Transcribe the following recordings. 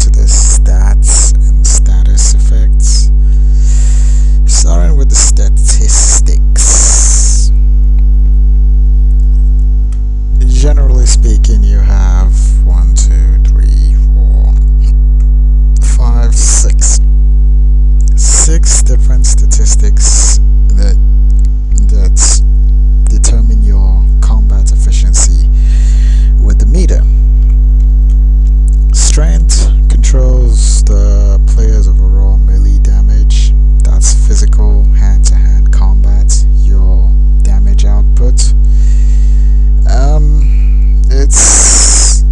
into the stats and status effects. Starting with the statistics. Generally speaking, you have 1, 2, 3, 4, 5, 6. 6 different statistics that determine your combat efficiency with the meter. Strength controls the player's overall melee damage. That's physical hand-to-hand combat, your damage output. It's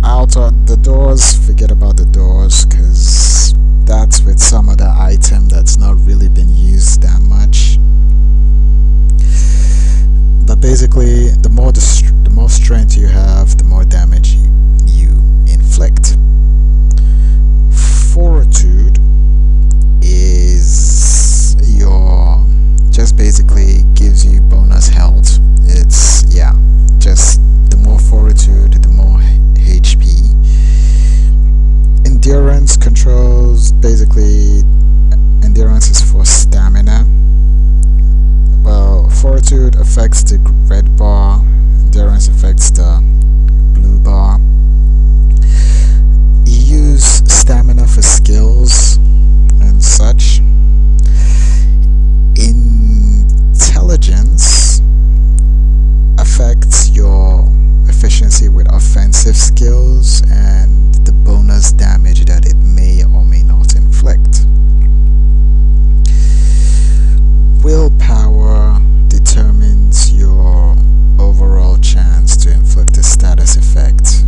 out on the doors. Forget about the doors, because that's with some other item that's not really been used that much. But basically, the more strength you have, the more damage you inflict. Fortitude is your just basically gives you bonus health. It's just the more fortitude, the more HP. Endurance controls basically endurance is for stamina. Well, fortitude affects the red bar, endurance affects the blue bar. You use stamina for skills and such. Intelligence affects your efficiency with offensive skills and the bonus damage that it may or may not inflict. Willpower determines your overall chance to inflict a status effect.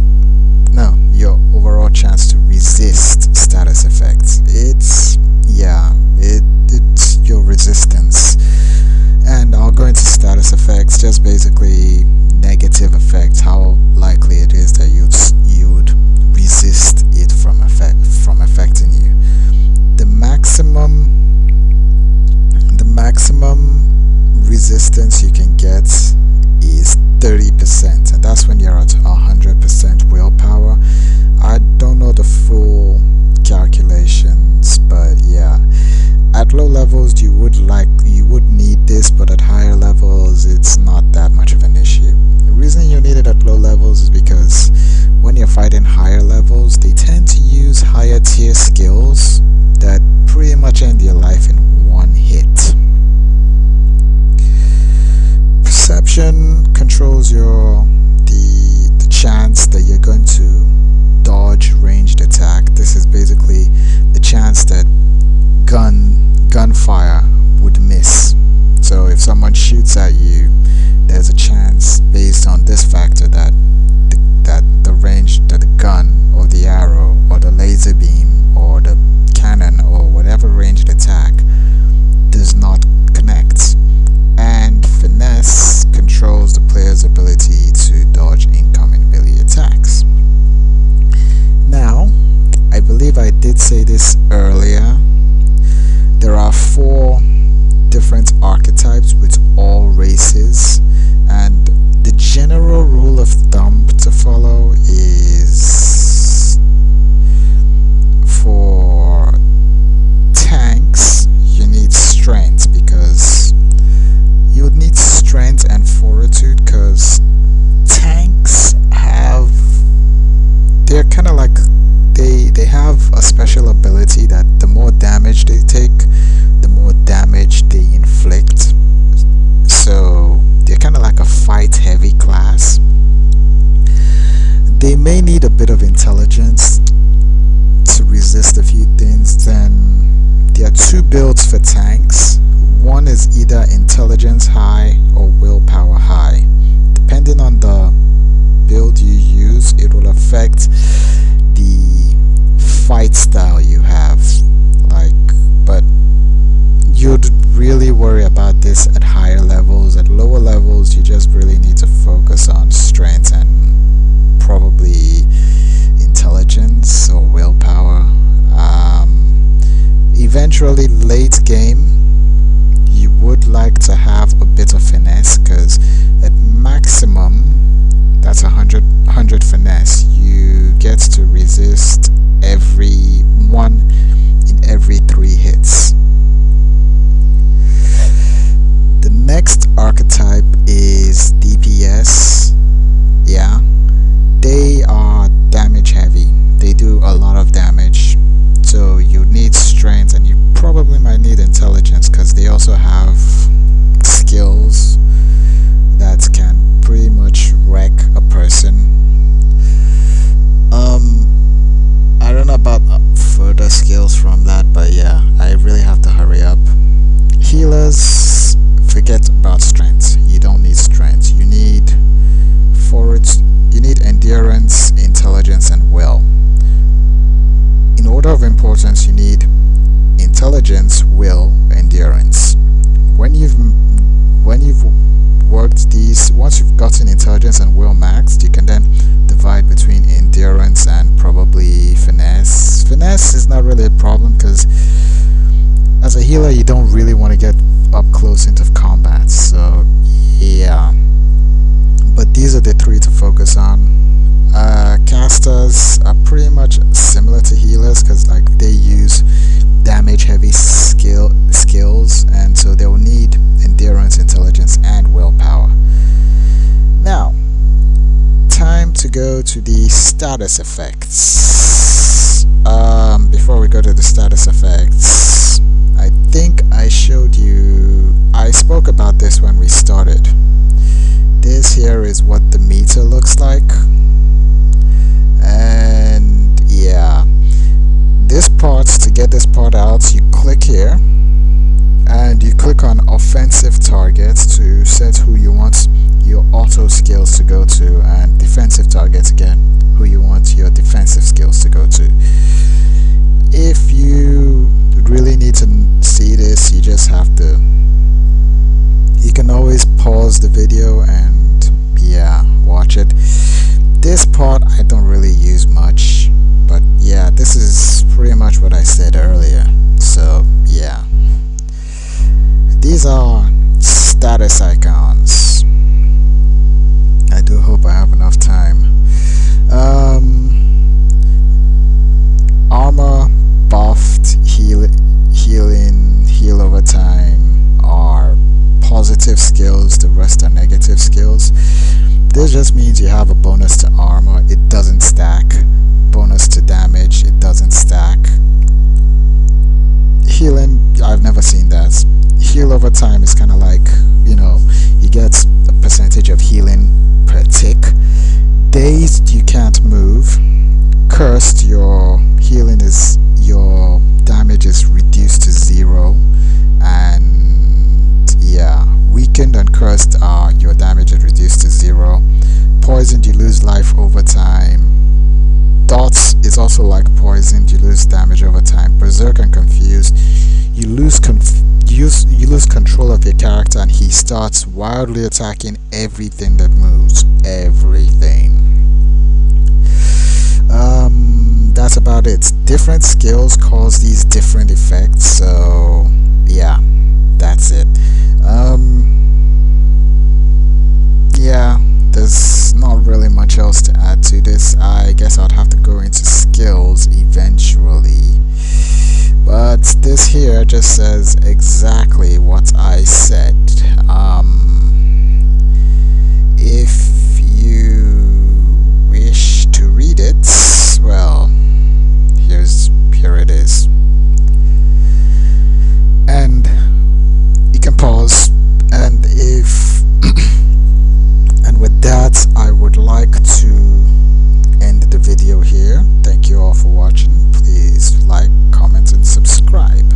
No, your overall chance to resist status effects. It's your resistance. And I'll go into status effects, just basically negative effects, how likely it is that you'd resist it from affecting you. The maximum resistance you can get is 30%, and that's when you're at 100% willpower. I don't know the full calculations, but yeah, at low levels you would need this, but at higher levels it's not that much of an issue. The reason you need it at low levels is because when you're fighting higher levels, they tend to use higher tier skills that pretty much end your life in one hit. Perception controls the chance that you're going to dodge ranged attack. This is basically the chance that gunfire would miss. So if someone shoots at you, there's a chance based on this factor that the range that the gun or the arrow or the laser beam or the cannon or whatever ranged attack does not connect. And finesse controls the player's ability to dodge incoming melee attacks. Now, I believe I did say this earlier. There are 4 different archetypes with all races, and the general rule of thumb to follow is for tanks you need strength, because you would need strength and fortitude, because tanks they're kind of like they have a special ability that the more damage they take, the more damage they inflict. So they're kind of like a fight heavy class. They may need a bit of intelligence to resist a few things. Then there are 2 builds for tanks. One is either intelligence high or willpower high. Depending on the build you use, it will affect the fight style you have. But you'd really worry about this at higher levels. At lower levels, you just really need to focus on strength and probably intelligence or willpower. Eventually, late game, you would like to have a bit of finesse, because at maximum, that's 100 finesse, you get to resist every order of importance, you need intelligence, will, endurance. When you've worked these, once you've gotten intelligence and will maxed, you can then divide between endurance and probably finesse. Finesse is not really a problem because as a healer you don't really want to get up close into combat, so yeah. But these are the three to focus on. Casters are pretty much similar to healers because like they use damage heavy skills, and so they will need endurance, intelligence, and willpower. Now, time to go to the status effects. Before we go to the status effects, I think I spoke about this when we started. This here is what the meter looks like, and yeah, this part, to get this part out, you click here and you click on offensive targets to set who you want your auto skills to go to, and defensive targets again, who you want your defensive skills to go to. If you really need to see this, you just have to, you can always pause the video and yeah, watch it. This part I don't really use much, but yeah, this is pretty much what I said earlier. So yeah, these are status icons. I do hope I have enough time. Armor, buffed, heal over time are positive skills, the rest are negative skills. This just means you have a bonus to armor, it doesn't stack. Bonus to damage, it doesn't stack. Healing, I've never seen that. Heal over time is kind of like, you know, you get a percentage of healing per tick. Dazed, you can't move. Cursed, your healing is, your damage is reduced to 0. And yeah, weakened and cursed are, your damage is reduced to 0. Poisoned, you lose life over time. Dots is also like poisoned, you lose damage over time. Berserk and confused, you lose control of your character and he starts wildly attacking everything that moves. Everything. That's about it. Different skills cause these different effects, so yeah, that's it. Yeah, there's not really much else to add to this. I guess I'd have to go into skills eventually, but this here just says exactly what I said. If you wish to read it, well, here it is, and you can pause. And if and with that, I would like to end the video here. Thank you all for watching. Please like, comment, and subscribe.